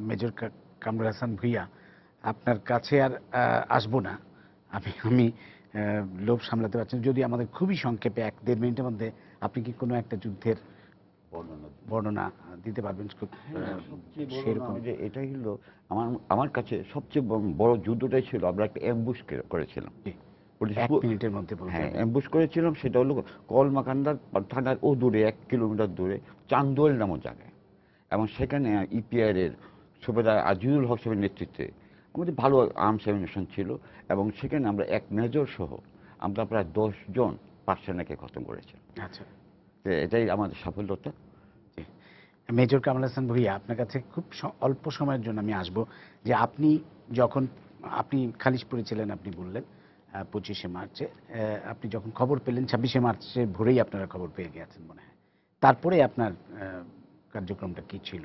মেজর কামরুল হাসান ভুঁইয়া, আপনার কাছে আর আসবো না। আমি লোভ সামলাতে পারছি না। যদি আমাদের খুবই সংক্ষেপে 1-1.5 মিনিটের মধ্যে আপনি কি কোনো একটা যুদ্ধের বর্ণনা দিতে পারবেন? সেরকম এটাই হলো আমার কাছে সবচেয়ে বড় যুদ্ধটাই ছিল, আমরা একটা অ্যাম্বুশ করেছিলাম। 1 মিনিটের মধ্যে বলতে হ্যাঁ, হবে। অ্যাম্বুশ করেছিলাম। সেটা হলো কলমাকান্দার থানার ও দূরে 1 কিলোমিটার দূরে চান্দোয়েল নামক জায়গায়, এবং সেখানে ইপিআর এর সুবেদার আজিজুল হক সাহেবের নেতৃত্বে আমাদের ভালো আর্মস অ্যামিউনিশন ছিল, এবং সেখানে আমরা 1 মেজর সহ আমরা প্রায় 10 জন পার্সেনাকে খতম করেছি। আচ্ছা, এটাই আমাদের সাফল্যতা। মেজর কামাল হাসান ভূঁইয়া, আপনার কাছে খুব অল্প সময়ের জন্য আমি আসব যে আপনি যখন আপনি খালিশপুরে ছিলেন, আপনি বললেন 25শে মার্চে, আপনি যখন খবর পেলেন 26শে মার্চের ভোরেই আপনারা খবর পেয়ে গেছেন মনে হয়, তারপরে আপনার কার্যক্রমটা কি ছিল?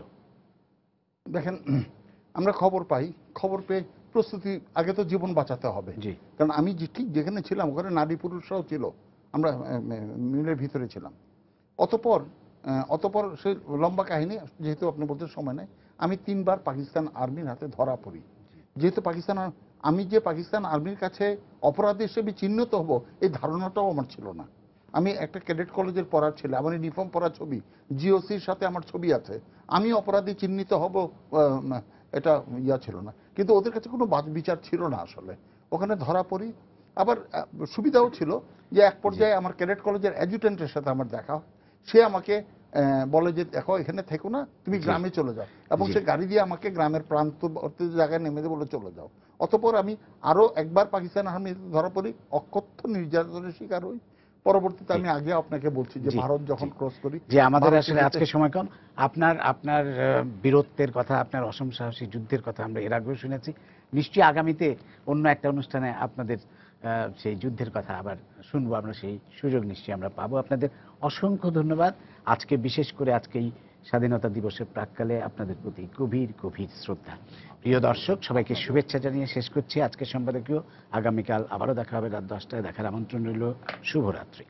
দেখেন, আমরা খবর পাই, খবর পেয়ে প্রস্তুতি, আগে তো জীবন বাঁচাতে হবে। জি। কারণ আমি ঠিক যেখানে ছিলাম ওখানে নারী পুরুষরাও ছিল, আমরা মিলের ভিতরে ছিলাম। অতপর সে লম্বা কাহিনী, যেহেতু আপনি বলতে সময় নেই, আমি 3বার পাকিস্তান আর্মির হাতে ধরা পড়ি। যেহেতু আমি যে পাকিস্তান আর্মির কাছে অপরাধী হিসেবে চিহ্নিত হব এই ধারণাটাও আমার ছিল না। আমি একটা ক্যাডেট কলেজের পড়ার ছেলে, আমার ইউনিফর্ম পরা ছবি, জিওসির সাথে আমার ছবি আছে, আমি অপরাধী চিহ্নিত হব এটা ছিল না। কিন্তু ওদের কাছে কোনো বিচার ছিল না আসলে, ওখানে ধরা পড়ি। আবার সুবিধাও ছিল যে এক পর্যায়ে আমার ক্যাডেট কলেজের অ্যাডজুটেন্টের সাথে আমার দেখা হয়, সে আমাকে বলে যে দেখো এখানে থেকো না, তুমি গ্রামে চলে যাও, এবং সে গাড়ি দিয়ে আমাকে গ্রামের প্রান্তবর্তী জায়গায় নেমে দিয়ে বলে চলে যাও। অতঃপর আমি আরো একবার পাকিস্তান আর্মিতে ধরা পড়ি, অকথ্য নির্যাতনের শিকার হই। পরবর্তীতে আমি আগে আপনাকে বলছি যে ভারত যখন ক্রস করি, যে আমাদের আসলে আজকে সময় কম, আপনার বীরত্বের কথা, আপনার অসম সাহসী যুদ্ধের কথা আমরা এর আগেও শুনেছি। নিশ্চয়ই আগামীতে অন্য একটা অনুষ্ঠানে আপনাদের সেই যুদ্ধের কথা আবার শুনবো আমরা, সেই সুযোগ নিশ্চয়ই আমরা পাবো। আপনাদের অসংখ্য ধন্যবাদ। আজকে বিশেষ করে আজকে এই স্বাধীনতা দিবসের প্রাক্কালে আপনাদের প্রতি গভীর গভীর শ্রদ্ধা। প্রিয় দর্শক, সবাইকে শুভেচ্ছা জানিয়ে শেষ করছি আজকের সম্পাদকীয়। আগামীকাল আবারও দেখা হবে রাত 10টায়, দেখার আমন্ত্রণ রইল। শুভরাত্রি।